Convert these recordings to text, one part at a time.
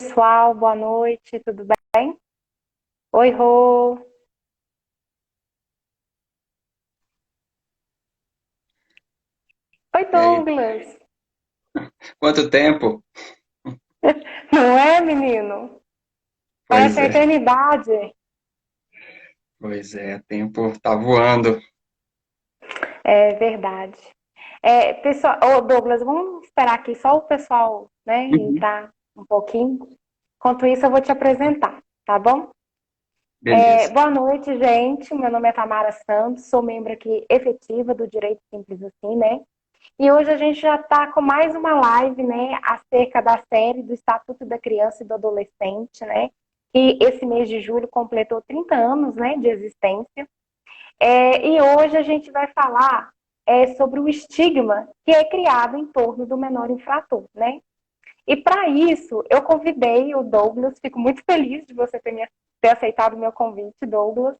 Pessoal, boa noite, tudo bem? Oi, Rô. Oi, E aí, Douglas. quanto tempo? Não é, menino? Pois Parece a é, eternidade. pois é, tempo tá voando. É verdade. Pessoal, ô, Douglas, vamos esperar aqui só o pessoal, né, Uhum. entrar um pouquinho. Enquanto isso, eu vou te apresentar, tá bom? Beleza, Boa noite, gente. Meu nome é Tamara Santos, sou membro aqui efetiva do Direito Simples Assim, né? E hoje a gente já está com mais uma live, né, acerca da série do Estatuto da Criança e do Adolescente, né, que esse mês de julho completou 30 anos, né, de existência. E hoje a gente vai falar sobre o estigma que é criado em torno do menor infrator, né? E para isso, eu convidei o Douglas, fico muito feliz de você ter aceitado o meu convite, Douglas.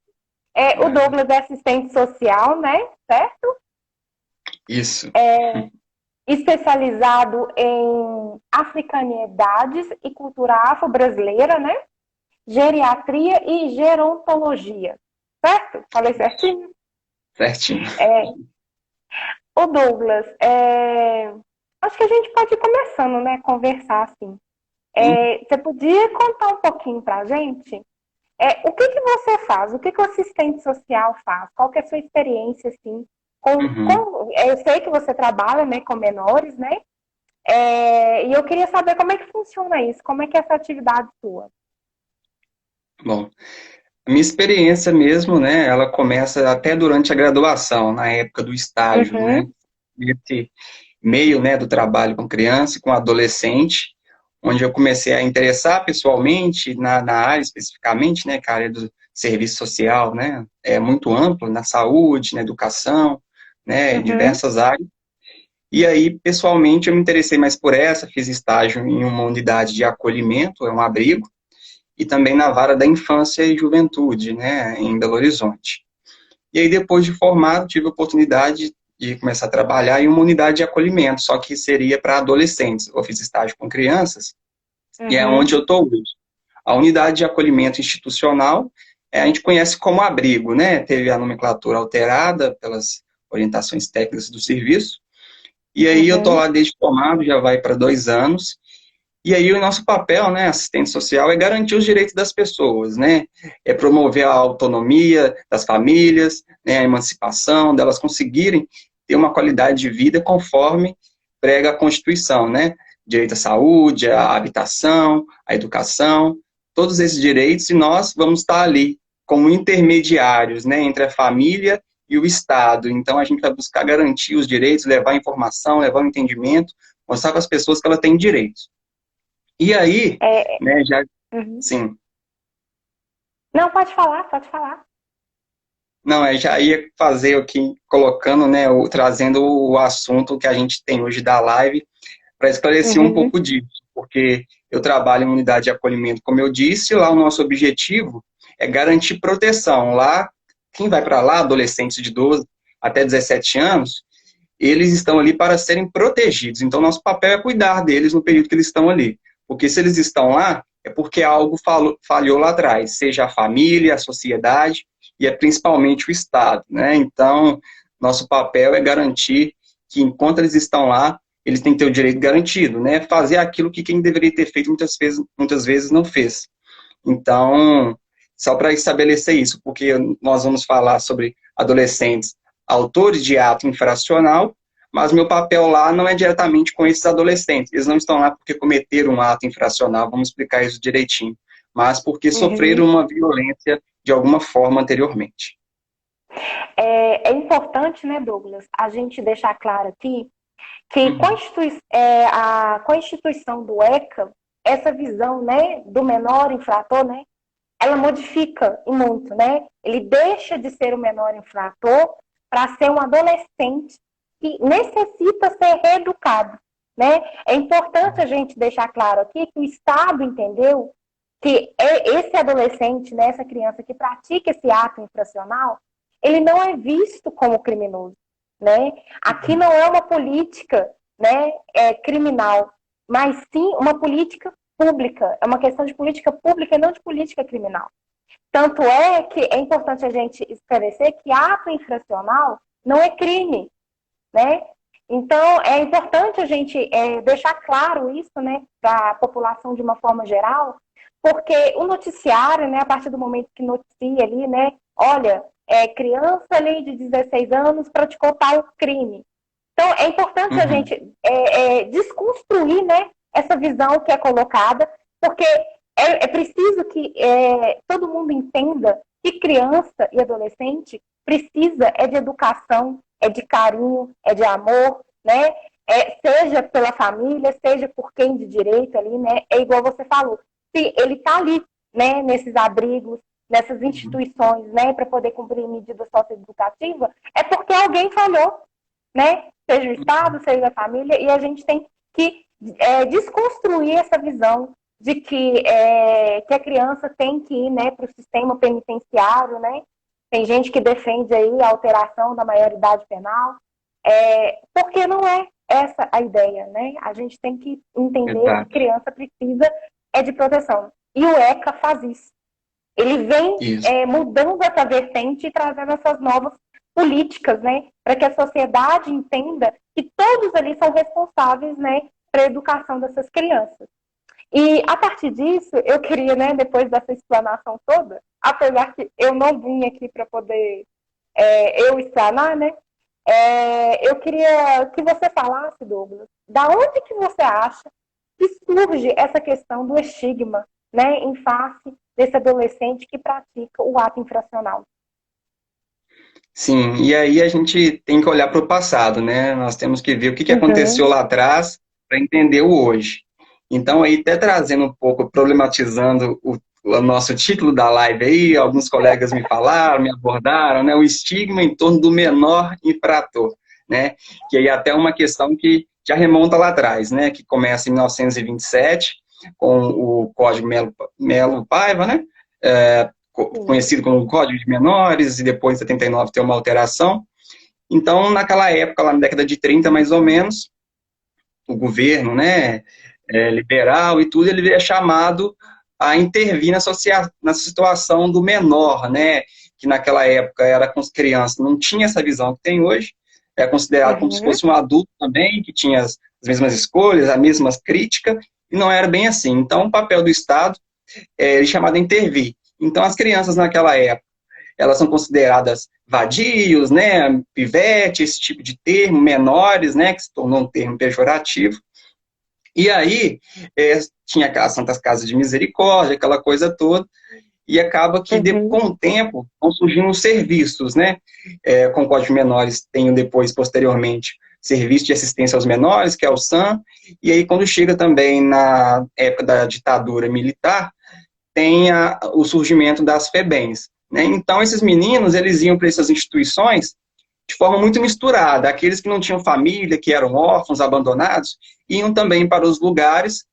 O né? Douglas é assistente social, né, certo? Isso, Especializado em africanidades e cultura afro-brasileira, né? Geriatria e gerontologia. Certo? Falei certinho? certinho. É, o Douglas, acho que a gente pode ir começando, né? Conversar assim. Sim. Você podia contar um pouquinho pra gente? O que que você faz? O que que o assistente social faz? Qual que é a sua experiência, assim? Uhum. Eu sei que você trabalha, né, com menores, né? E eu queria saber como é que funciona isso, como é que é essa atividade sua. Bom, a minha experiência mesmo, né, ela começa até durante a graduação, na época do estágio, né, Uhum, esse meio, né, do trabalho com criança e com adolescente, onde eu comecei a interessar pessoalmente na área especificamente, né, que a área do serviço social, né, é muito ampla, na saúde, na educação, né, em uhum, diversas áreas. E aí, pessoalmente, eu me interessei mais por essa, fiz estágio em uma unidade de acolhimento, é um abrigo, e também na vara da infância e juventude, né, em Belo Horizonte. E aí, depois de formado, tive a oportunidade de começar a trabalhar em uma unidade de acolhimento, só que seria para adolescentes. Eu fiz estágio com crianças, e é onde uhum, eu estou hoje. A unidade de acolhimento institucional, a gente conhece como abrigo, né? Teve a nomenclatura alterada pelas orientações técnicas do serviço, e aí eu tô uhum, lá desde formado, já vai para 2 anos. E aí o nosso papel, né, assistente social, é garantir os direitos das pessoas, né? É promover a autonomia das famílias, né, a emancipação, delas conseguirem ter uma qualidade de vida conforme prega a Constituição, né? Direito à saúde, à habitação, à educação, todos esses direitos, e nós vamos estar ali como intermediários, né, entre a família e o Estado. Então a gente vai buscar garantir os direitos, levar informação, levar o entendimento, mostrar para as pessoas que elas têm direitos. E aí, é, né, já, uhum. sim, Não, pode falar, pode falar. não, já ia fazer aqui, colocando, né, trazendo o assunto que a gente tem hoje da live, para esclarecer um Uhum, pouco disso, porque eu trabalho em unidade de acolhimento, como eu disse, lá o nosso objetivo é garantir proteção. Lá, quem vai para lá, adolescentes de 12 até 17 anos, eles estão ali para serem protegidos. Então, nosso papel é cuidar deles no período que eles estão ali. Porque se eles estão lá, é porque algo falhou lá atrás, seja a família, a sociedade e é principalmente o Estado, né? Então, nosso papel é garantir que enquanto eles estão lá, eles têm que ter o direito garantido, né? Fazer aquilo que quem deveria ter feito muitas vezes não fez. Então, só para estabelecer isso, porque nós vamos falar sobre adolescentes autores de ato infracional, mas meu papel lá não é diretamente com esses adolescentes. Eles não estão lá porque cometeram um ato infracional, vamos explicar isso direitinho, mas porque sofreram uhum. uma violência de alguma forma anteriormente. É importante, né, Douglas, a gente deixar claro aqui que Uhum, a Constituição do ECA, essa visão, né, do menor infrator, né, ela modifica e muito, né? Ele deixa de ser o menor infrator para ser um adolescente que necessita ser reeducado, né? É importante a gente deixar claro aqui que o Estado entendeu que esse adolescente, né, essa criança que pratica esse ato infracional, ele não é visto como criminoso, né? Aqui uhum, não é uma política, né, criminal, mas sim uma política pública, é uma questão de política pública e não de política criminal. Tanto é que é importante a gente esclarecer que ato infracional não é crime, né? Então, é importante a gente deixar claro isso, né, para a população de uma forma geral, porque o noticiário, né, a partir do momento que noticia ali, né, olha, criança ali de 16 anos praticou tal crime. Então, é importante a gente desconstruir, né, essa visão que é colocada, porque é preciso que todo mundo entenda que criança e adolescente precisa de educação, de carinho, de amor, né? Seja pela família, seja por quem de direito ali, né? É igual você falou. Se ele está ali, né, nesses abrigos, nessas instituições, né, para poder cumprir medida socioeducativa, é porque alguém falhou, né? Seja o Estado, seja a família, e a gente tem que desconstruir essa visão de que a criança tem que ir, né, para o sistema penitenciário, né? Tem gente que defende aí a alteração da maioridade penal, porque não é essa a ideia, né? A gente tem que entender Exato. que criança precisa de proteção. E o ECA faz isso. Ele vem mudando essa vertente e trazendo essas novas políticas, né? Para que a sociedade entenda que todos ali são responsáveis, né, para a educação dessas crianças. E, a partir disso, eu queria, né, depois dessa explanação toda, apesar que eu não vim aqui para poder eu explanar, né, eu queria que você falasse, Douglas, da onde que você acha que surge essa questão do estigma, né, em face desse adolescente que pratica o ato infracional? Sim, e aí a gente tem que olhar para o passado, né? Nós temos que ver o que aconteceu lá atrás para entender o hoje. Então, aí até trazendo um pouco, problematizando o nosso título da live aí, alguns colegas me falaram, me abordaram, né? O estigma em torno do menor infrator, né? Que aí até uma questão que já remonta lá atrás, né? Que começa em 1927, com o Código Melo Paiva, né? Conhecido como Código de Menores, e depois, em 79, tem uma alteração. Então, naquela época, lá na década de 30, mais ou menos, o governo, né, liberal e tudo, ele é chamado a intervir na situação do menor, né, que naquela época era com as crianças, não tinha essa visão que tem hoje, é considerado como se fosse um adulto também, que tinha as mesmas escolhas, a mesma crítica, e não era bem assim. Então, o papel do Estado é chamado a intervir. Então, as crianças naquela época, elas são consideradas vadios, né, pivete, esse tipo de termo, menores, né, que se tornou um termo pejorativo. E aí, tinha aquelas santas casas de misericórdia, aquela coisa toda, e acaba que, com o tempo, vão surgindo os serviços, né, com o Código de Menores, tem depois, posteriormente, Serviço de Assistência aos Menores, que é o SAM, e aí, quando chega também na época da ditadura militar, tem o surgimento das FEBEMs, né? Então, esses meninos, eles iam para essas instituições de forma muito misturada. Aqueles que não tinham família, que eram órfãos, abandonados, iam também para os lugares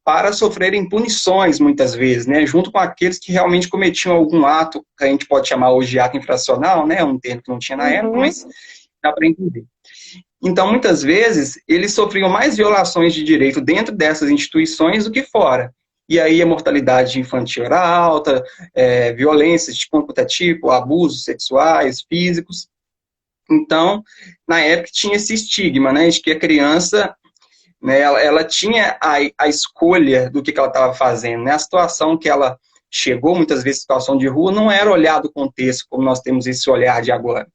para sofrerem punições, muitas vezes, né? Junto com aqueles que realmente cometiam algum ato, que a gente pode chamar hoje de ato infracional, né? Um termo que não tinha na época, mas dá para entender. Então, muitas vezes, eles sofriam mais violações de direito dentro dessas instituições do que fora. E aí a mortalidade infantil era alta, violências de quanto é tipo, abusos sexuais, físicos. Então, na época tinha esse estigma, né, de que a criança, né, ela tinha a escolha do que ela estava fazendo, né, a situação que ela chegou, muitas vezes, situação de rua, não era olhado o contexto como nós temos esse olhar de agora.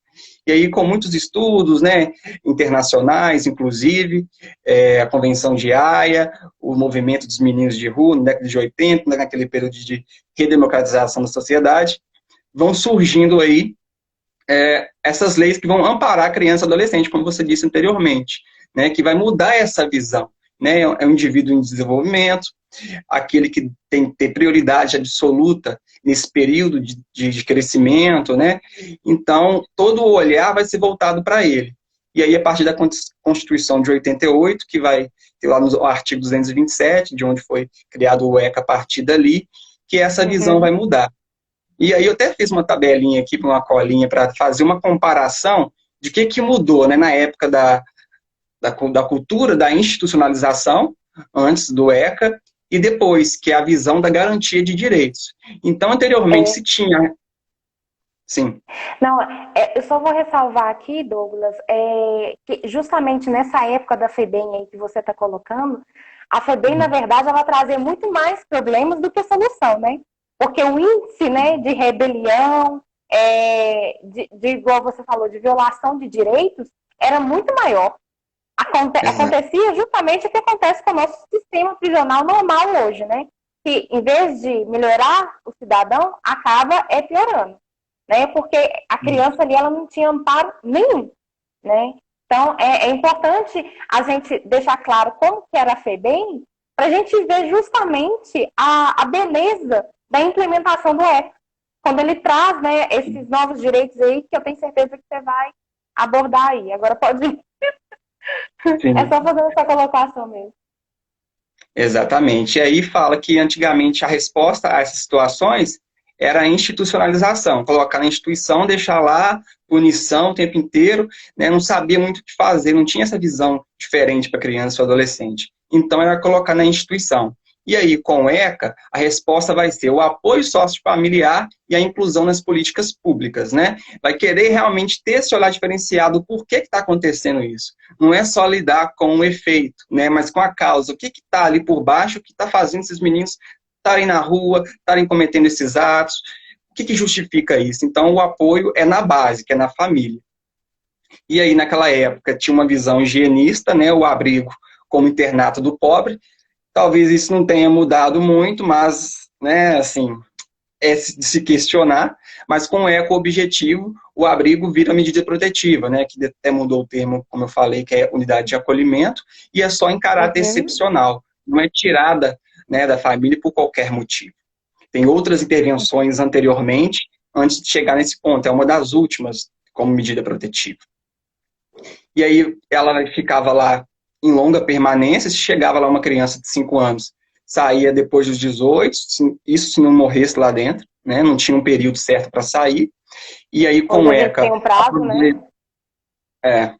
E aí, com muitos estudos, né, internacionais, inclusive, a Convenção de Haia, o movimento dos meninos de rua, na década de 80, naquele período de redemocratização da sociedade, vão surgindo aí essas leis que vão amparar a criança e adolescente, como você disse anteriormente, né, que vai mudar essa visão. Né, é um indivíduo em desenvolvimento, aquele que tem que ter prioridade absoluta nesse período de crescimento, né? Então, todo o olhar vai ser voltado para ele. E aí, a partir da Constituição de 88, que vai ter lá no artigo 227, de onde foi criado o ECA a partir dali, que essa visão vai mudar. E aí eu até fiz uma tabelinha aqui, uma colinha, para fazer uma comparação de que mudou, né, na época da cultura da institucionalização, antes do ECA, e depois, que é a visão da garantia de direitos. Então, anteriormente se tinha... Sim. Não, eu só vou ressalvar aqui, Douglas, que justamente nessa época da FEBEM aí que você está colocando, a FEBEM, na verdade, ela trazia muito mais problemas do que solução, né? Porque o índice, né, de rebelião, igual você falou, de violação de direitos, era muito maior. Exato. Acontecia justamente o que acontece com o nosso sistema prisional normal hoje, né? Que em vez de melhorar o cidadão, acaba piorando, né? Porque a criança ali ela não tinha amparo nenhum, né? Então é importante a gente deixar claro como que era a FEBEM para a gente ver justamente a beleza da implementação do ECA, quando ele traz, né, esses novos direitos aí que eu tenho certeza que você vai abordar aí. Agora pode ir. É Sim. só fazer essa colocação mesmo. Exatamente. E aí fala que antigamente a resposta a essas situações era a institucionalização, colocar na instituição, deixar lá, punição o tempo inteiro, né? Não sabia muito o que fazer, não tinha essa visão diferente para criança ou adolescente. Então era colocar na instituição. E aí, com o ECA, a resposta vai ser o apoio sociofamiliar e a inclusão nas políticas públicas, né? Vai querer realmente ter esse olhar diferenciado, por que está acontecendo isso? Não é só lidar com o efeito, né? Mas com a causa. O que está ali por baixo, o que está fazendo esses meninos estarem na rua, estarem cometendo esses atos? O que justifica isso? Então, o apoio é na base, que é na família. E aí, naquela época, tinha uma visão higienista, né? O abrigo como internato do pobre. Talvez isso não tenha mudado muito, mas, né, assim, é de se questionar, mas com o eco-objetivo, o abrigo vira medida protetiva, né, que até mudou o termo, como eu falei, que é unidade de acolhimento, e é só em caráter Uhum. excepcional, não é tirada, né, da família por qualquer motivo. Tem outras intervenções anteriormente, antes de chegar nesse ponto, é uma das últimas como medida protetiva. E aí ela ficava lá em longa permanência, se chegava lá uma criança de 5 anos, saía depois dos 18, isso se não morresse lá dentro, né? Não tinha um período certo para sair. E aí com Hoje o a gente tem ECA, um prazo, né? é,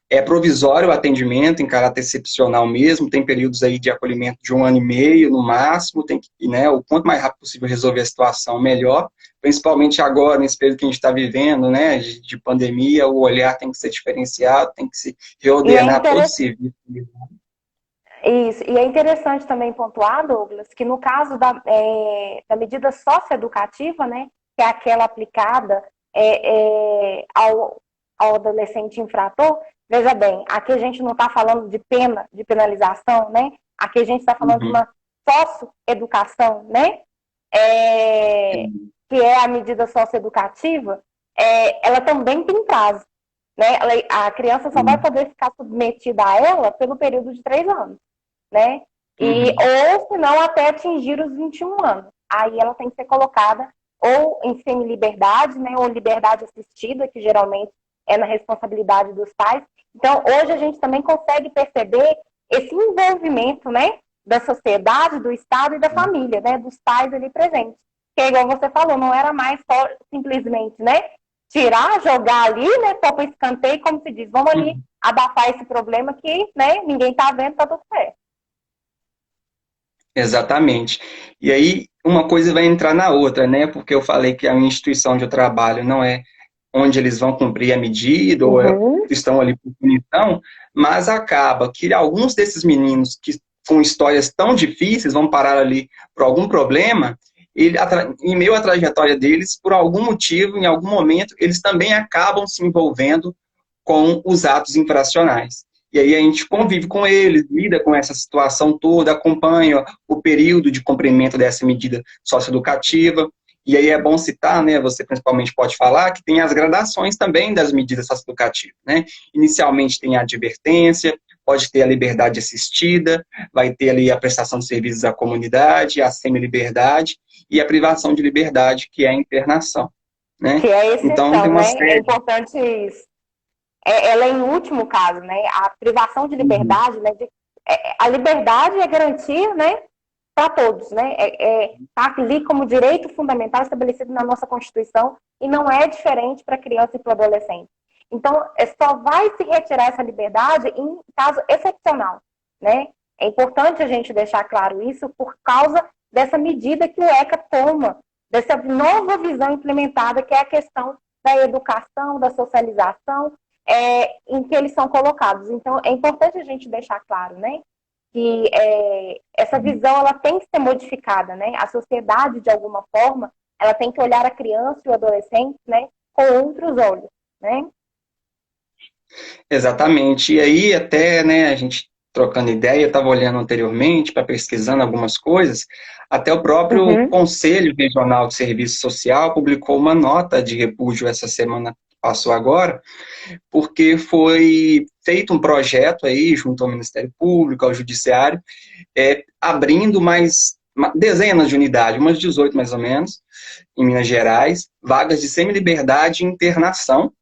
é provisório o atendimento em caráter excepcional mesmo, tem períodos aí de acolhimento de 1 ano e meio no máximo, tem que, né, o quanto mais rápido possível resolver a situação, melhor, principalmente agora, nesse período que a gente está vivendo, né, de pandemia, o olhar tem que ser diferenciado, tem que se E é reordenar todo o interessante. serviço. Isso, e é interessante também pontuar, Douglas, que no caso da medida socioeducativa, né, que é aquela aplicada ao adolescente infrator, veja bem, aqui a gente não está falando de pena, de penalização, né? Aqui a gente está falando de Uhum. uma socioeducação, né? Que é a medida socioeducativa, ela também tem prazo, né? A criança só vai poder ficar submetida a ela pelo período de 3 anos, né? Uhum. Ou se não, até atingir os 21 anos. Aí ela tem que ser colocada ou em semi-liberdade, né? Ou liberdade assistida, que geralmente é na responsabilidade dos pais. Então, hoje a gente também consegue perceber esse envolvimento, né? Da sociedade, do Estado e da família, né? Dos pais ali presentes. Que é igual você falou, não era mais só simplesmente, né? Tirar, jogar ali, né? Só para escanteio, como se diz, vamos ali Uhum. abafar esse problema que, né? Ninguém tá vendo, tá tudo certo. Exatamente. E aí, uma coisa vai entrar na outra, né? Porque eu falei que a minha instituição de trabalho não é onde eles vão cumprir a medida ou Uhum. estão ali por punição, mas acaba que alguns desses meninos que com histórias tão difíceis vão parar ali por algum problema, em meio à trajetória deles, por algum motivo, em algum momento, eles também acabam se envolvendo com os atos infracionais. E aí a gente convive com eles, lida com essa situação toda, acompanha o período de cumprimento dessa medida socioeducativa. E aí é bom citar, né, você principalmente pode falar, que tem as gradações também das medidas socioeducativas, né? Inicialmente tem a advertência, pode ter a liberdade assistida, vai ter ali a prestação de serviços à comunidade, a semi-liberdade e a privação de liberdade, que é a internação, né? Que é a Então tem exceção, uma né? É série. importante isso. Ela é em último caso, né? A privação de Uhum. liberdade, né? A liberdade é garantia, né? Para todos, né? Tá ali como direito fundamental estabelecido na nossa Constituição e não é diferente para criança e para adolescente. Então, só vai se retirar essa liberdade em caso excepcional, né? É importante a gente deixar claro isso por causa dessa medida que o ECA toma, dessa nova visão implementada, que é a questão da educação, da socialização, em que eles são colocados. Então, é importante a gente deixar claro, né, que essa visão ela tem que ser modificada, né? A sociedade, de alguma forma, ela tem que olhar a criança e o adolescente, né, com outros olhos, né? Exatamente. E aí, até, né, a gente trocando ideia, eu estava olhando anteriormente, para pesquisando algumas coisas, até o próprio Uhum. Conselho Regional de Serviço Social publicou uma nota de repúdio essa semana que passou agora, porque foi feito um projeto aí, junto ao Ministério Público, ao Judiciário, abrindo mais dezenas de unidades, umas 18 mais ou menos, em Minas Gerais, vagas de semi-liberdade e internação.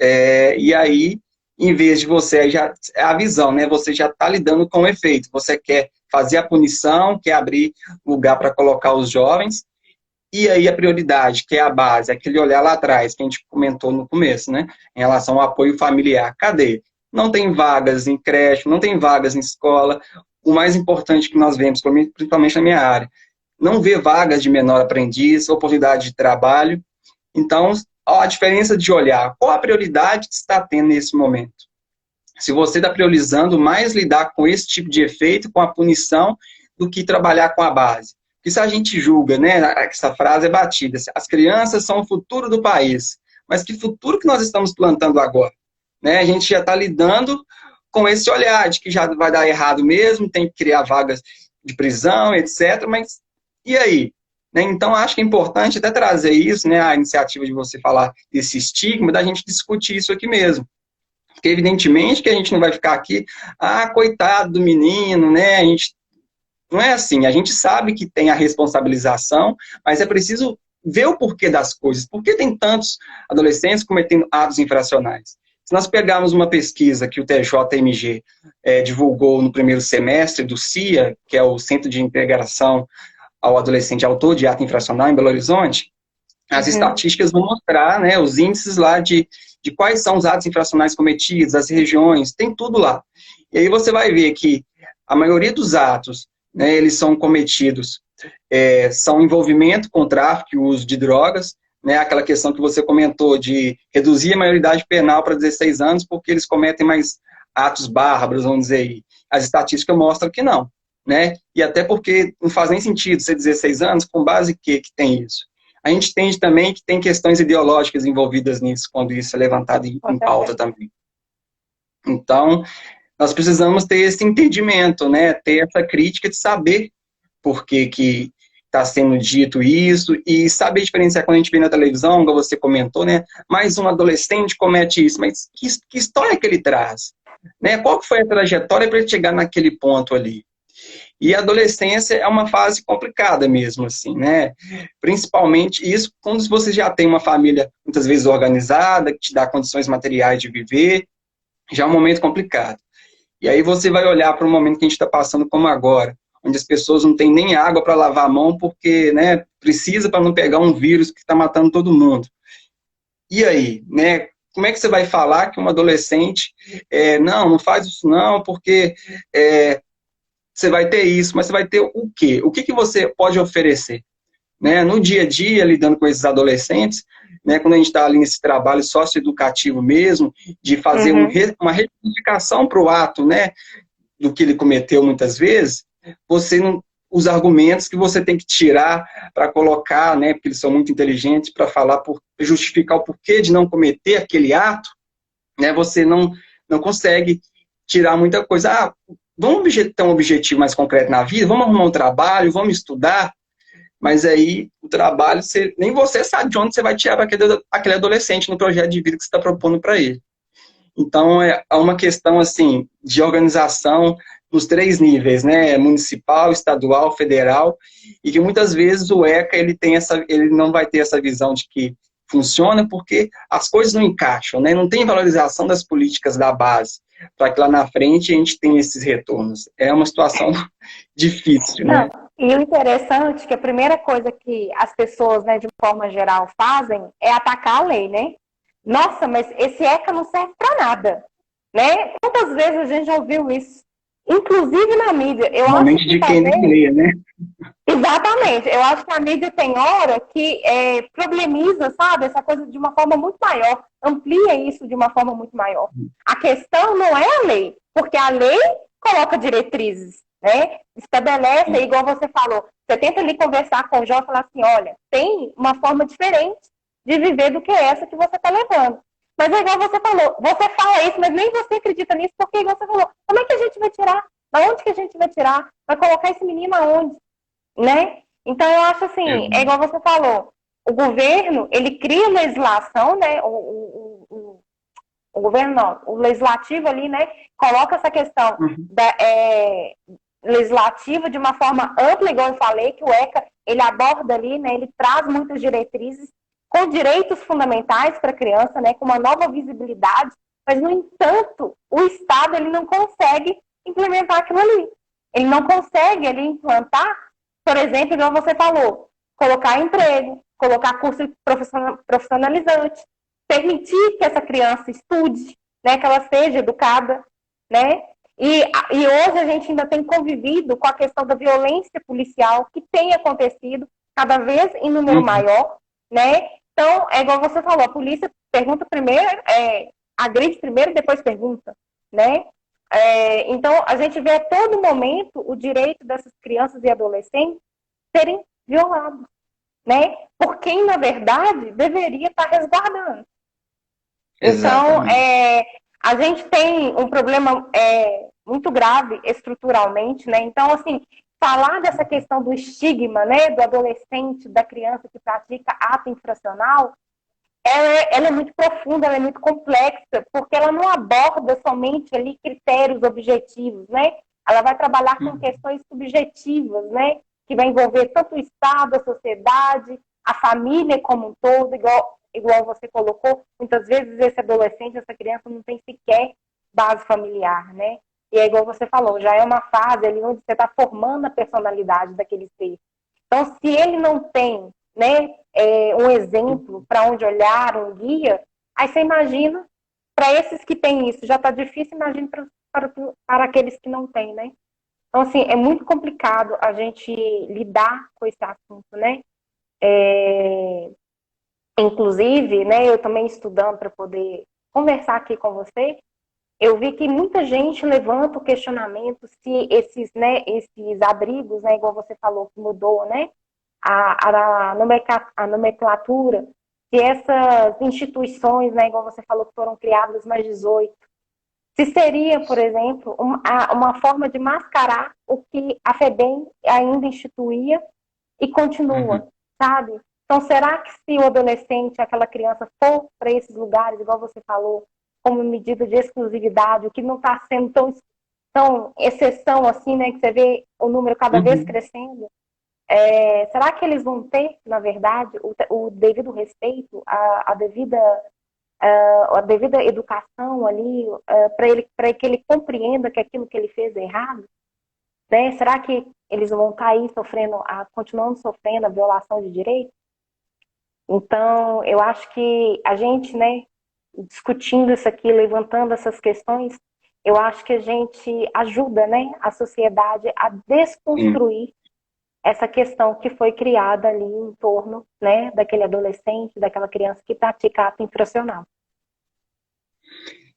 E aí, em vez de você, já é a visão, né? Você já está lidando com o efeito. Você quer fazer a punição, quer abrir lugar para colocar os jovens, e aí a prioridade, que é a base, aquele olhar lá atrás, que a gente comentou no começo, né? Em relação ao apoio familiar. Cadê? Não tem vagas em creche, não tem vagas em escola. O mais importante que nós vemos, principalmente na minha área, não vê vagas de menor aprendiz, oportunidade de trabalho. Então, a diferença de olhar, qual a prioridade que você está tendo nesse momento? Se você está priorizando mais lidar com esse tipo de efeito, com a punição, do que trabalhar com a base. Porque se a gente julga, né, essa frase é batida, as crianças são o futuro do país, mas que futuro que nós estamos plantando agora? Né? A gente já está lidando com esse olhar de que já vai dar errado mesmo, tem que criar vagas de prisão, etc. Mas e aí? Né? Então, acho que é importante até trazer isso, né, a iniciativa de você falar desse estigma, da gente discutir isso aqui mesmo. Porque, evidentemente, que a gente não vai ficar aqui, coitado do menino, né, a gente não é assim, a gente sabe que tem a responsabilização, mas é preciso ver o porquê das coisas. Por que tem tantos adolescentes cometendo atos infracionais? Se nós pegarmos uma pesquisa que o TJMG divulgou no primeiro semestre do CIA, que é o Centro de Integração ao Adolescente Autor de Ato Infracional em Belo Horizonte, as estatísticas vão mostrar, né, os índices lá de quais são os atos infracionais cometidos, as regiões, tem tudo lá. E aí você vai ver que a maioria dos atos, né, eles são cometidos, são envolvimento com tráfico e uso de drogas, né, aquela questão que você comentou de reduzir a maioridade penal para 16 anos porque eles cometem mais atos bárbaros, vamos dizer aí. As estatísticas mostram que não, né, e até porque não faz nem sentido ser 16 anos, com base em que tem isso? A gente entende também que tem questões ideológicas envolvidas nisso, quando isso é levantado em pauta também. Então, nós precisamos ter esse entendimento, né? Ter essa crítica de saber por que está sendo dito isso e saber diferenciar quando a gente vê na televisão, como você comentou, né? Mais um adolescente comete isso, mas que história que ele traz? Né? Qual foi a trajetória para ele chegar naquele ponto ali? E a adolescência é uma fase complicada mesmo, assim, né? Principalmente isso quando você já tem uma família, muitas vezes, organizada, que te dá condições materiais de viver, já é um momento complicado. E aí você vai olhar para um momento que a gente está passando como agora, onde as pessoas não têm nem água para lavar a mão, porque, né, precisa para não pegar um vírus que está matando todo mundo. E aí, né? Como é que você vai falar que um adolescente, não faz isso não, porque... você vai ter isso, mas você vai ter o quê? O que você pode oferecer? Né? No dia a dia, lidando com esses adolescentes, né, quando a gente está ali nesse trabalho socioeducativo mesmo, de fazer uma retificação para o ato, né, do que ele cometeu muitas vezes, você não, os argumentos que você tem que tirar para colocar, né, porque eles são muito inteligentes, para falar, justificar o porquê de não cometer aquele ato, né, você não consegue tirar muita coisa. Vamos ter um objetivo mais concreto na vida, vamos arrumar um trabalho, vamos estudar, mas aí o trabalho, nem você sabe de onde você vai tirar para aquele adolescente no projeto de vida que você está propondo para ele. Então, é uma questão assim de organização nos 3 níveis, né? Municipal, estadual, federal, e que muitas vezes o ECA ele não vai ter essa visão de que funciona porque as coisas não encaixam, né? Não tem valorização das políticas da base, para que lá na frente a gente tenha esses retornos. É uma situação difícil, né? E o interessante é que a primeira coisa que as pessoas, né, de forma geral, fazem é atacar a lei, né? Nossa, mas esse ECA não serve para nada, né? Quantas vezes a gente já ouviu isso? inclusive na mídia. Eu acho Normalmente que de quem nem talvez. lê, né? Exatamente. Eu acho que a mídia tem hora que problemiza, sabe, essa coisa de uma forma muito maior, amplia isso de uma forma muito maior. A questão não é a lei, porque a lei coloca diretrizes, né? Estabelece, igual você falou, você tenta ali conversar com o Jó e falar assim, olha, tem uma forma diferente de viver do que essa que você está levando. Mas é igual você falou, você fala isso, mas nem você acredita nisso, porque igual você falou, como é que a gente vai tirar? Da onde que a gente vai tirar? Vai colocar esse menino aonde? Né? Então, eu acho assim, é igual você falou, o governo, ele cria legislação, né? O governo não, o legislativo ali, né? Coloca essa questão Uhum. legislativa de uma forma ampla, igual eu falei, que o ECA, ele aborda ali, né? Ele traz muitas diretrizes com direitos fundamentais para a criança, né? Com uma nova visibilidade, mas, no entanto, o Estado, ele não consegue implementar aquilo ali. Ele não consegue ali implantar, por exemplo, igual você falou, colocar emprego, colocar curso profissionalizante, permitir que essa criança estude, né, que ela seja educada, né? E hoje a gente ainda tem convivido com a questão da violência policial que tem acontecido cada vez em número Uhum. maior, né? Então, é igual você falou, a polícia pergunta primeiro, agride primeiro, depois pergunta, né? Então, a gente vê a todo momento o direito dessas crianças e adolescentes serem violados, né? Por quem, na verdade, deveria estar resguardando. Então, Exatamente. a gente tem um problema muito grave estruturalmente, né? Então, assim, falar dessa questão do estigma, né, do adolescente, da criança que pratica ato infracional, ela é muito profunda, ela é muito complexa, porque ela não aborda somente ali critérios objetivos, né? Ela vai trabalhar com Uhum. questões subjetivas, né? Que vai envolver tanto o Estado, a sociedade, a família como um todo, igual você colocou, muitas vezes esse adolescente, essa criança não tem sequer base familiar, né? E é igual você falou, já é uma fase ali onde você está formando a personalidade daquele ser. Então, se ele não tem, né, um exemplo para onde olhar, um guia, aí você imagina, para esses que têm isso, já está difícil, imagina para aqueles que não têm, né? Então, assim, é muito complicado a gente lidar com esse assunto, né? É, inclusive, né, eu também estudando para poder conversar aqui com você, eu vi que muita gente levanta o questionamento se esses, né, esses abrigos, né, igual você falou, que mudou, né, a nomenclatura, se essas instituições, né, igual você falou, que foram criadas mais 18, se seria, por exemplo, uma forma de mascarar o que a FEBEM ainda instituía e Uhum. continua, sabe? Então, será que se o adolescente, aquela criança, for para esses lugares, igual você falou, como medida de exclusividade, o que não está sendo tão exceção assim, né? Que você vê o número cada vez Uhum. crescendo, será que eles vão ter, na verdade, o devido respeito, a devida educação ali, para que ele compreenda que aquilo que ele fez é errado? Né? Será que eles vão estar aí continuando sofrendo a violação de direitos? Então, eu acho que a gente, né, discutindo isso aqui, levantando essas questões, eu acho que a gente ajuda, né, a sociedade a Sim. desconstruir essa questão que foi criada ali em torno, né, daquele adolescente, daquela criança que pratica ato infracional.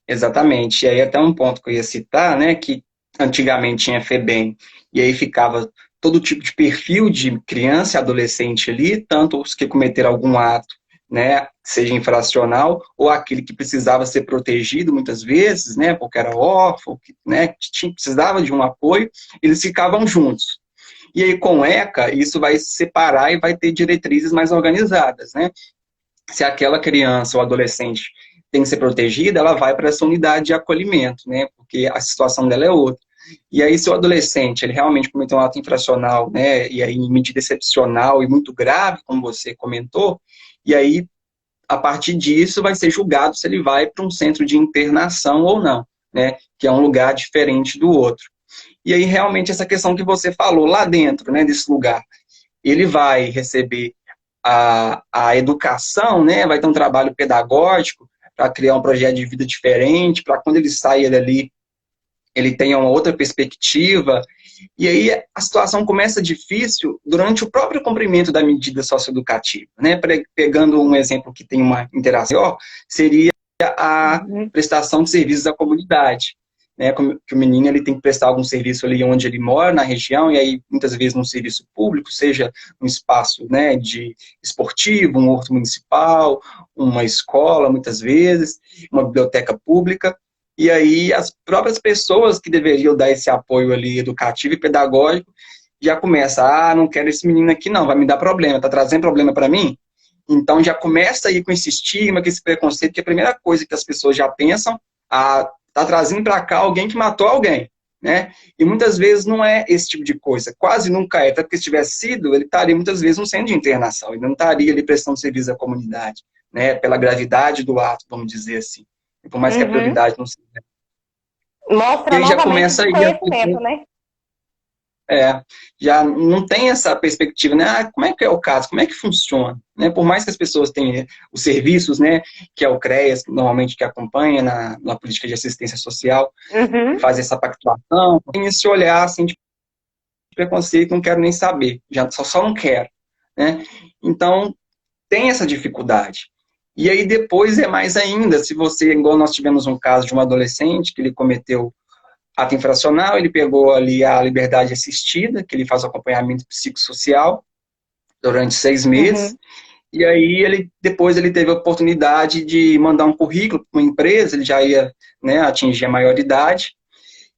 Exatamente. E aí até um ponto que eu ia citar, né, que antigamente tinha FEBEM, e aí ficava todo tipo de perfil de criança e adolescente ali, tanto os que cometeram algum ato, né, seja infracional, ou aquele que precisava ser protegido muitas vezes, né, porque era órfão, né, precisava de um apoio, eles ficavam juntos. E aí com o ECA, isso vai se separar e vai ter diretrizes mais organizadas, né? Se aquela criança ou adolescente tem que ser protegida, ela vai para essa unidade de acolhimento, né? Porque a situação dela é outra. E aí, se o adolescente ele realmente cometeu um ato infracional, né? E aí, em medida excepcional e muito grave, como você comentou, e aí, a partir disso, vai ser julgado se ele vai para um centro de internação ou não, né? Que é um lugar diferente do outro. E aí, realmente, essa questão que você falou lá dentro, né? Desse lugar, ele vai receber a educação, né? Vai ter um trabalho pedagógico para criar um projeto de vida diferente, para quando ele sair dali, ele tenha uma outra perspectiva, e aí a situação começa difícil durante o próprio cumprimento da medida socioeducativa, né? Pegando um exemplo que tem uma interação maior, seria a prestação de serviços à comunidade, né? Que o menino ele tem que prestar algum serviço ali onde ele mora, na região, e aí muitas vezes num serviço público, seja um espaço, né, de esportivo, um horto municipal, uma escola, muitas vezes, uma biblioteca pública. E aí as próprias pessoas que deveriam dar esse apoio ali educativo e pedagógico já começam, não quero esse menino aqui não, vai me dar problema, tá trazendo problema para mim? Então já começa aí com esse estigma, com esse preconceito, que a primeira coisa que as pessoas já pensam, tá trazendo para cá alguém que matou alguém, né? E muitas vezes não é esse tipo de coisa, quase nunca é, até porque se tivesse sido, ele estaria muitas vezes no centro de internação, ele não estaria ali prestando serviço à comunidade, né? Pela gravidade do ato, vamos dizer assim. Por mais que a prioridade não seja. Mostra E aí já novamente começa aí desconhecimento, né? já não tem essa perspectiva, né? Como é que é o caso? Como é que funciona? Né? Por mais que as pessoas tenham os serviços, né? Que é o CREAS, normalmente que acompanha na política de assistência social, faz essa pactuação, tem esse olhar assim de preconceito, não quero nem saber, já só não quero, né? Então tem essa dificuldade. E aí depois é mais ainda, se você, igual nós tivemos um caso de um adolescente que ele cometeu ato infracional, ele pegou ali a liberdade assistida, que ele faz o acompanhamento psicossocial durante 6 meses, e aí depois ele teve a oportunidade de mandar um currículo para uma empresa, ele já ia, né, atingir a maioridade,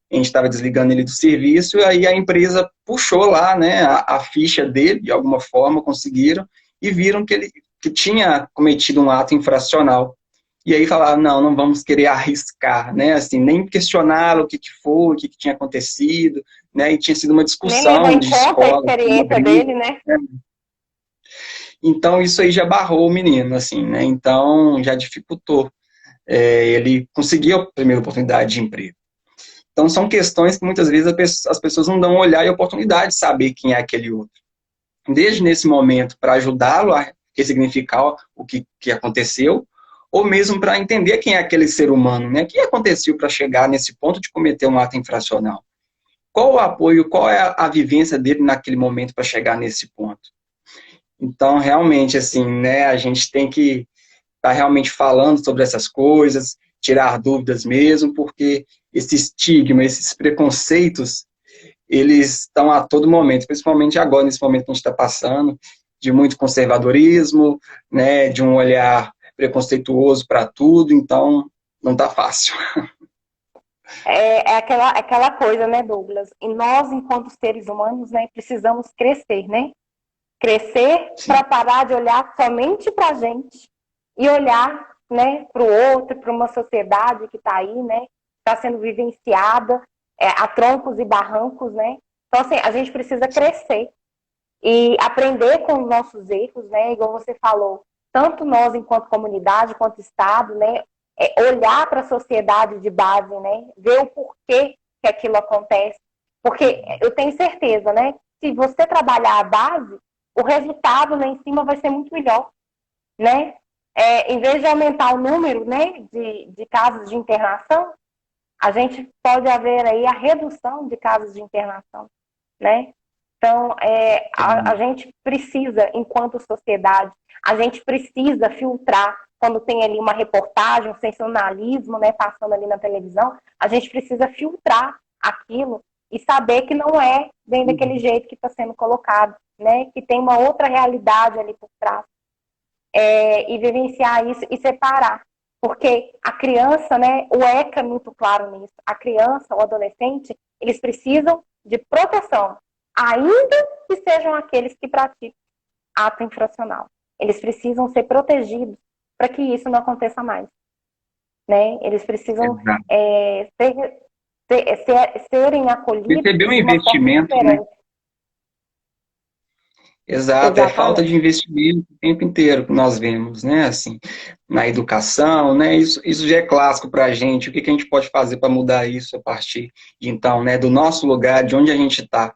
a gente estava desligando ele do serviço, e aí a empresa puxou lá, né, a ficha dele, de alguma forma conseguiram, e viram que ele tinha cometido um ato infracional. E aí falaram, não vamos querer arriscar, né, assim, nem questioná-lo o que foi, o que tinha acontecido, né, e tinha sido uma discussão de escola. Nem levou em conta a experiência dele, né? Então isso aí já barrou o menino, assim, né, então já dificultou. Ele conseguiu a primeira oportunidade de emprego. Então são questões que muitas vezes as pessoas não dão olhar e oportunidade de saber quem é aquele outro. Desde nesse momento, para ajudá-lo a ressignificar o que aconteceu, ou mesmo para entender quem é aquele ser humano, né? O que aconteceu para chegar nesse ponto de cometer um ato infracional? Qual o apoio, qual é a vivência dele naquele momento para chegar nesse ponto? Então, realmente, assim, né, a gente tem que estar realmente falando sobre essas coisas, tirar dúvidas mesmo, porque esse estigma, esses preconceitos, eles estão a todo momento, principalmente agora, nesse momento que a gente está passando, de muito conservadorismo, né, de um olhar preconceituoso para tudo, então não está fácil. É aquela coisa, né, Douglas? E nós, enquanto seres humanos, né, precisamos crescer, né? Crescer para parar de olhar somente para a gente e olhar, né, para o outro, para uma sociedade que está aí, né, está sendo vivenciada a troncos e barrancos, né? Então, assim, a gente precisa crescer e aprender com os nossos erros, né? Igual você falou, tanto nós enquanto comunidade, quanto Estado, né? Olhar para a sociedade de base, né? Ver o porquê que aquilo acontece. Porque eu tenho certeza, né? Se você trabalhar a base, o resultado lá em cima vai ser muito melhor, né? Em vez de aumentar o número, né, de casos de internação, a gente pode haver aí a redução de casos de internação, né? Então, a gente precisa, enquanto sociedade, a gente precisa filtrar quando tem ali uma reportagem, um sensacionalismo, né, passando ali na televisão, a gente precisa filtrar aquilo e saber que não é bem daquele jeito que está sendo colocado, né, que tem uma outra realidade ali por trás. E vivenciar isso e separar. Porque a criança, né, o ECA é muito claro nisso, a criança, o adolescente, eles precisam de proteção, ainda que sejam aqueles que praticam ato infracional. Eles precisam ser protegidos para que isso não aconteça mais. Né? Eles precisam serem acolhidos. Receber um investimento, né? Exato, é falta de investimento o tempo inteiro que nós vemos, né, assim, na educação, né, isso já é clássico para a gente, o que a gente pode fazer para mudar isso a partir de então, né, do nosso lugar, de onde a gente está,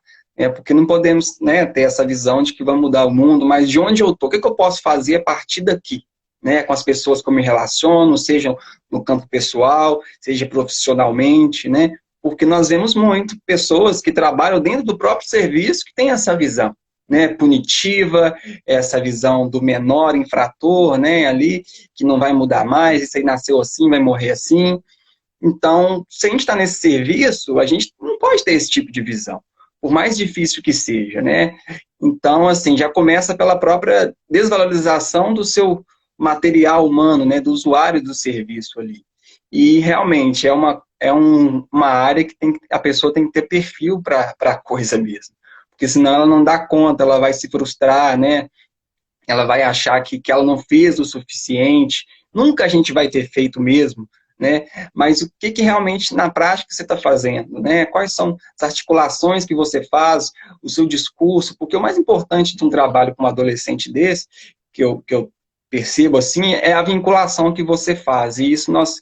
porque não podemos, né, ter essa visão de que vamos mudar o mundo, mas de onde eu estou, o que eu posso fazer a partir daqui, né, com as pessoas que eu me relaciono, seja no campo pessoal, seja profissionalmente, né, porque nós vemos muito pessoas que trabalham dentro do próprio serviço que têm essa visão, né, punitiva, essa visão do menor infrator, né, ali, que não vai mudar mais, isso aí nasceu assim, vai morrer assim. Então, se a gente está nesse serviço, a gente não pode ter esse tipo de visão, por mais difícil que seja, né? Então, assim, já começa pela própria desvalorização do seu material humano, né, do usuário do serviço ali. E realmente uma área que a pessoa tem que ter perfil para a coisa mesmo. Porque senão ela não dá conta, ela vai se frustrar, né? Ela vai achar que ela não fez o suficiente. Nunca a gente vai ter feito mesmo, né? Mas o que realmente na prática você está fazendo, né? Quais são as articulações que você faz, o seu discurso? Porque o mais importante de um trabalho com um adolescente desse, que eu percebo assim, é a vinculação que você faz. E isso nós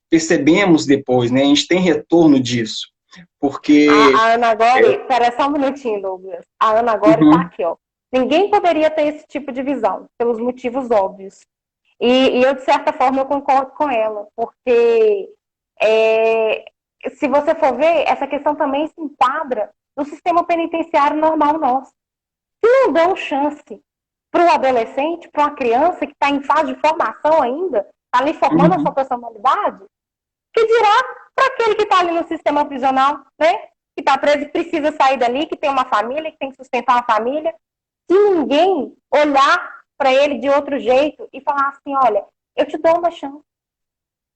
percebemos depois, né? A gente tem retorno disso. Porque. A Ana Gori, espera só um minutinho, Douglas. A Ana Gori está Uhum, aqui, ó. Ninguém poderia ter esse tipo de visão, pelos motivos óbvios. E eu, de certa forma, eu concordo com ela, porque se você for ver, essa questão também se enquadra no sistema penitenciário normal nosso. Se não dão chance para o adolescente, para uma criança que está em fase de formação ainda, está ali formando a sua uhum, personalidade, que dirá para aquele que está ali no sistema prisional, né? Que está preso e precisa sair dali, que tem uma família, que tem que sustentar uma família. Se ninguém olhar para ele de outro jeito e falar assim, olha, eu te dou uma chance.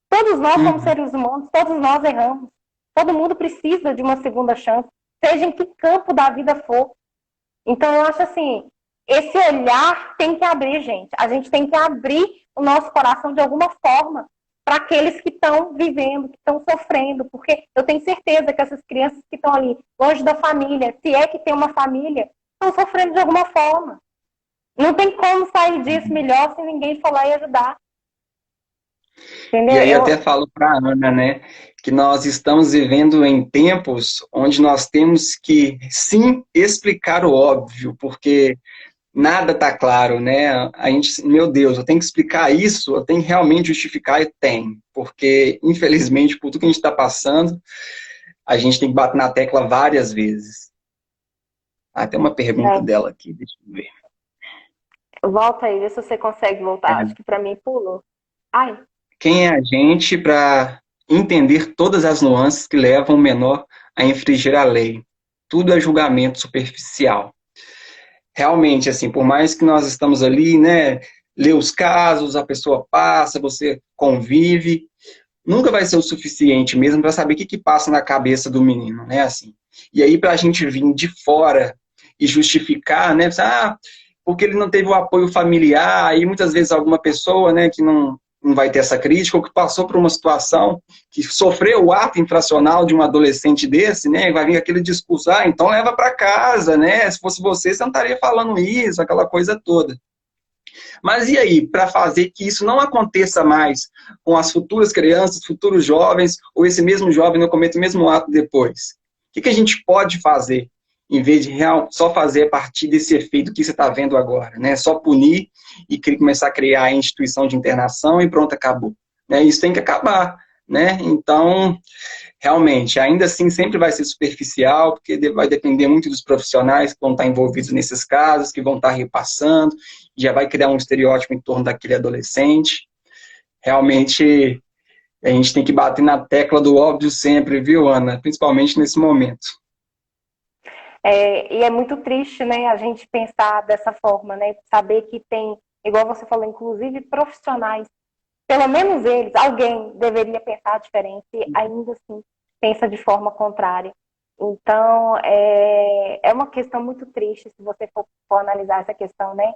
Todos nós somos uhum. seres humanos, todos nós erramos. Todo mundo precisa de uma segunda chance, seja em que campo da vida for. Então, eu acho assim, esse olhar tem que abrir, gente. A gente tem que abrir o nosso coração de alguma forma para aqueles que estão vivendo, que estão sofrendo, porque eu tenho certeza que essas crianças que estão ali, longe da família, se é que tem uma família, estão sofrendo de alguma forma. Não tem como sair disso melhor se ninguém for lá e ajudar. E Entendeu? aí até falo para a Ana, né, que nós estamos vivendo em tempos onde nós temos que, sim, explicar o óbvio, porque nada está claro, né? A gente, meu Deus, eu tenho que explicar isso, eu tenho que realmente justificar e tem, porque, infelizmente, por tudo que a gente está passando, a gente tem que bater na tecla várias vezes. Ah, tem uma pergunta É, dela aqui, deixa eu ver. volta aí, vê se você consegue voltar. Acho que para mim pulou. Ai, Quem é a gente para entender todas as nuances que levam o menor a infringir a lei? Tudo é julgamento superficial. Realmente, assim, por mais que nós estamos ali, né, lê os casos, a pessoa passa, você convive, nunca vai ser o suficiente mesmo para saber o que passa na cabeça do menino, né, assim. E aí, para a gente vir de fora e justificar, né, porque ele não teve o apoio familiar, e muitas vezes alguma pessoa, né, que não vai ter essa crítica, ou que passou por uma situação que sofreu o ato infracional de um adolescente desse, né, vai vir aquele discurso, então leva para casa, né, se fosse você não estaria falando isso, aquela coisa toda. Mas e aí, para fazer que isso não aconteça mais com as futuras crianças, futuros jovens, ou esse mesmo jovem não cometa o mesmo ato depois? O que a gente pode fazer, em vez de só fazer a partir desse efeito que você está vendo agora, né? Só punir e começar a criar a instituição de internação e pronto, acabou. Né? Isso tem que acabar. Né? Então, realmente, ainda assim, sempre vai ser superficial, porque vai depender muito dos profissionais que vão estar envolvidos nesses casos, que vão estar repassando, já vai criar um estereótipo em torno daquele adolescente. Realmente, a gente tem que bater na tecla do óbvio sempre, viu, Ana? Principalmente nesse momento. e é muito triste, né, a gente pensar dessa forma, né? Saber que tem, igual você falou, inclusive profissionais, pelo menos eles, alguém deveria pensar diferente e ainda assim pensa de forma contrária. Então, é uma questão muito triste se você for analisar essa questão, né,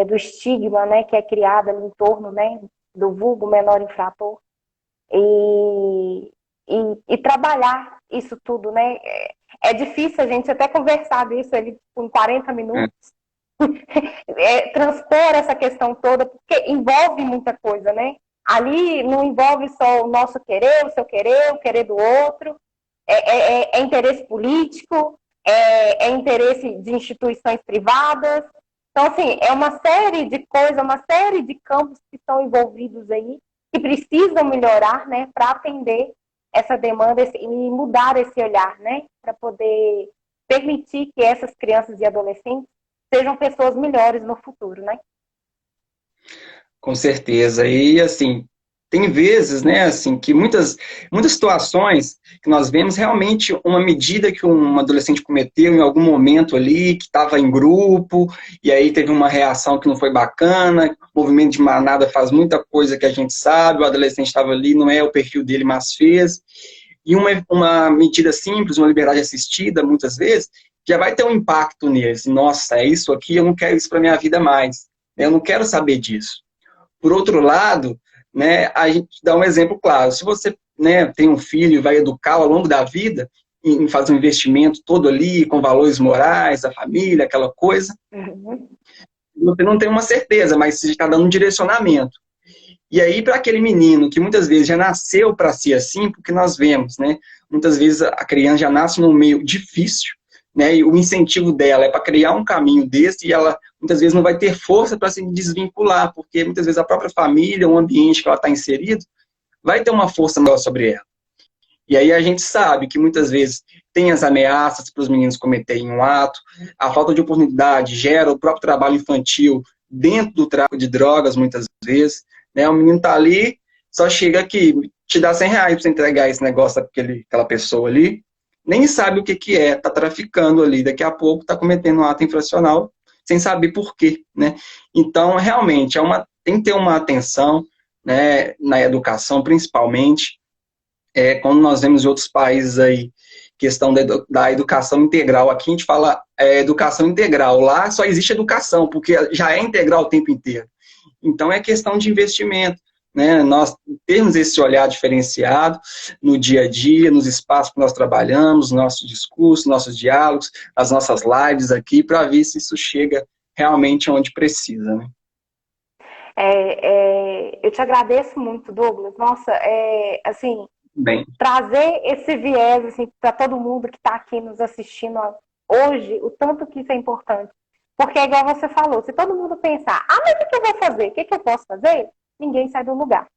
do estigma, né, que é criado ali em torno, né, do vulgo menor infrator e trabalhar isso tudo, né? É difícil a gente até conversar disso ali em 40 minutos, transpor essa questão toda, porque envolve muita coisa, né? Ali não envolve só o nosso querer, o seu querer, o querer do outro, é interesse político, é interesse de instituições privadas. Então, assim, é uma série de coisas, uma série de campos que estão envolvidos aí, que precisam melhorar, né, para atender essa demanda e mudar esse olhar, né? Para poder permitir que essas crianças e adolescentes sejam pessoas melhores no futuro, né? Com certeza. E assim, tem vezes, né, assim, que muitas situações que nós vemos realmente uma medida que um adolescente cometeu em algum momento ali, que estava em grupo, e aí teve uma reação que não foi bacana, o movimento de manada faz muita coisa que a gente sabe, o adolescente estava ali, não é o perfil dele, mas fez. E uma medida simples, uma liberdade assistida, muitas vezes, já vai ter um impacto nele. Assim, nossa, é isso aqui, eu não quero isso para minha vida mais. Eu não quero saber disso. Por outro lado, né, a gente dá um exemplo claro. Se você, né, tem um filho e vai educar ao longo da vida, em fazer um investimento todo ali, com valores morais, da família, aquela coisa, Uhum. você não tem uma certeza, mas você está dando um direcionamento. E aí, para aquele menino que muitas vezes já nasceu para ser assim, porque nós vemos, né? Muitas vezes a criança já nasce num meio difícil, né? E o incentivo dela é para criar um caminho desse e ela muitas vezes não vai ter força para se desvincular, porque muitas vezes a própria família, o ambiente que ela está inserido, vai ter uma força maior sobre ela. E aí a gente sabe que muitas vezes tem as ameaças para os meninos cometerem um ato, a falta de oportunidade gera o próprio trabalho infantil dentro do tráfico de drogas, muitas vezes. Né? O menino está ali, só chega aqui, te dá R$ 100 para você entregar esse negócio àquela pessoa ali, nem sabe o que, que é, está traficando ali, daqui a pouco está cometendo um ato infracional sem saber por quê. Né? Então, realmente, tem que ter uma atenção, né, na educação, principalmente, quando nós vemos em outros países aí, questão da educação integral. Aqui a gente fala educação integral, lá só existe educação, porque já é integral o tempo inteiro. Então é questão de investimento, né? Nós temos esse olhar diferenciado no dia a dia, nos espaços que nós trabalhamos, nossos discursos, nossos diálogos, as nossas lives aqui, para ver se isso chega realmente onde precisa, né? Eu te agradeço muito, Douglas. Nossa, assim, Bem, trazer esse viés assim, para todo mundo que está aqui nos assistindo hoje, o tanto que isso é importante. Porque é igual você falou, se todo mundo pensar, mas o que eu vou fazer? O que eu posso fazer? Ninguém sai do lugar.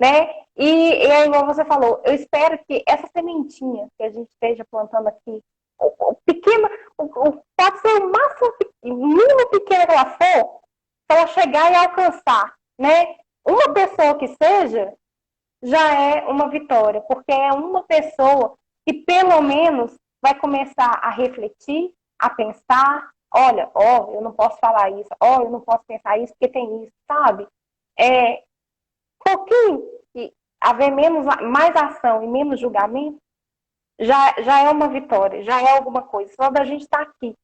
Né? E é igual você falou, eu espero que essa sementinha que a gente esteja plantando aqui, o pequeno, pode ser o máximo, mínimo pequeno que ela for, para ela chegar e alcançar, né? Uma pessoa que seja, já é uma vitória, porque é uma pessoa que pelo menos vai começar a refletir, a pensar, olha, eu não posso falar isso, eu não posso pensar isso, porque tem isso, sabe? Pouquinho, haver mais ação e menos julgamento, já é uma vitória, já é alguma coisa. Só da gente estar aqui,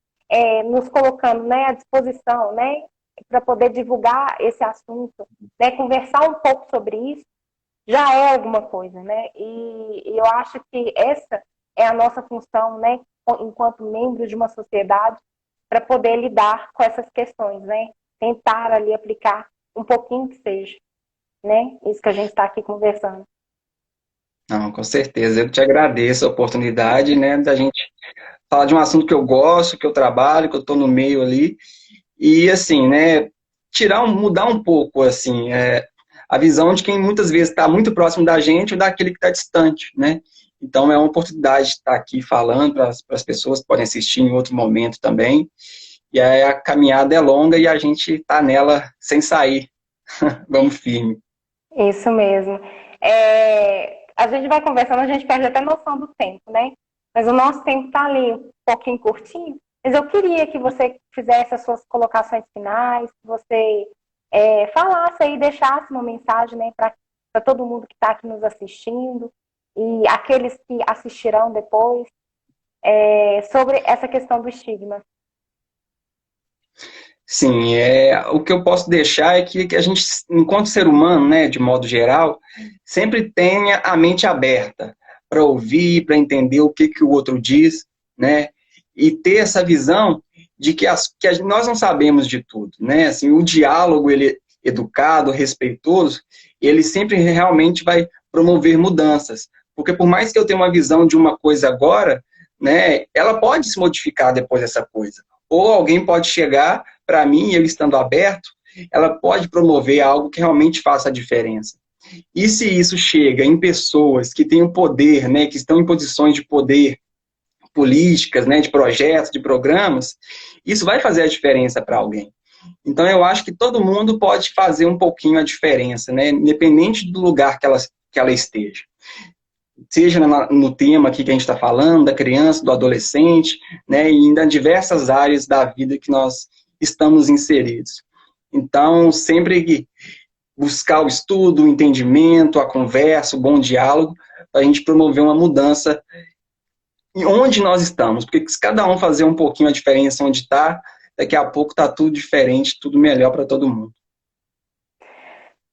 nos colocando, né, à disposição, né, para poder divulgar esse assunto, né, conversar um pouco sobre isso, já é alguma coisa, né? E eu acho que essa é a nossa função, né, enquanto membros de uma sociedade, para poder lidar com essas questões, né? Tentar ali aplicar um pouquinho que seja, né? Isso que a gente está aqui conversando. não, com certeza. Eu te agradeço a oportunidade, né, da gente falar de um assunto que eu gosto, que eu trabalho, que eu estou no meio ali. E assim, né, mudar um pouco, assim, a visão de quem muitas vezes está muito próximo da gente ou daquele que está distante, né? Então é uma oportunidade de estar aqui falando para as pessoas que podem assistir em outro momento também. E aí a caminhada é longa e a gente está nela sem sair. Vamos firme. Isso mesmo. A gente vai conversando, a gente perde até noção do tempo, né? Mas o nosso tempo está ali um pouquinho curtinho. Mas eu queria que você fizesse as suas colocações finais, que você falasse aí, deixasse uma mensagem, né, para todo mundo que está aqui nos assistindo e aqueles que assistirão depois, sobre essa questão do estigma. Sim, o que eu posso deixar é que a gente, enquanto ser humano, né, de modo geral, sempre tenha a mente aberta para ouvir, para entender o que o outro diz, né, e ter essa visão de que nós não sabemos de tudo, né, assim, o diálogo, ele educado, respeitoso, ele sempre realmente vai promover mudanças, porque por mais que eu tenha uma visão de uma coisa agora, né, ela pode se modificar depois dessa coisa, ou alguém pode chegar para mim, eu estando aberto, ela pode promover algo que realmente faça a diferença. E se isso chega em pessoas que têm o poder, né, que estão em posições de poder políticas, né, de projetos, de programas, isso vai fazer a diferença para alguém. Então, eu acho que todo mundo pode fazer um pouquinho a diferença, né, independente do lugar que ela esteja. Seja no tema aqui que a gente está falando, da criança, do adolescente, né, e ainda em diversas áreas da vida que nós estamos inseridos. Então, sempre buscar o estudo, o entendimento, a conversa, o bom diálogo, para a gente promover uma mudança em onde nós estamos. Porque se cada um fazer um pouquinho a diferença onde está, daqui a pouco está tudo diferente, tudo melhor para todo mundo.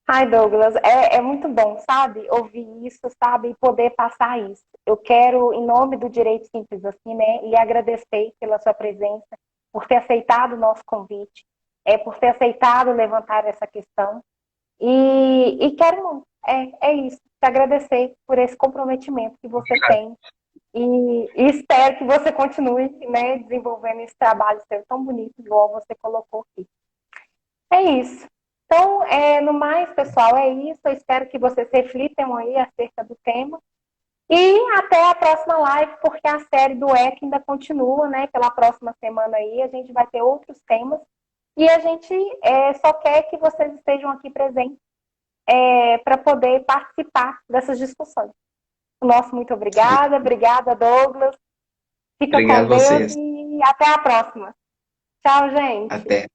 Ai, Douglas, é muito bom, sabe? Ouvir isso, sabe? E poder passar isso. Eu quero, em nome do Direito Simples Assim, né, lhe agradecer pela sua presença, por ter aceitado o nosso convite, por ter aceitado levantar essa questão. E quero, é isso, te agradecer por esse comprometimento que você Obrigado. tem. E espero que você continue, né, desenvolvendo esse trabalho seu tão bonito, igual você colocou aqui. É isso. Então, no mais, pessoal, é isso. Eu espero que vocês reflitam aí acerca do tema. E até a próxima live, porque a série do EC ainda continua, né? Pela próxima semana aí, a gente vai ter outros temas. E a gente só quer que vocês estejam aqui presentes para poder participar dessas discussões. Nosso muito obrigada. Obrigada, Douglas. Fica Obrigado com a Deus vocês. e até a próxima. Tchau, gente. Até.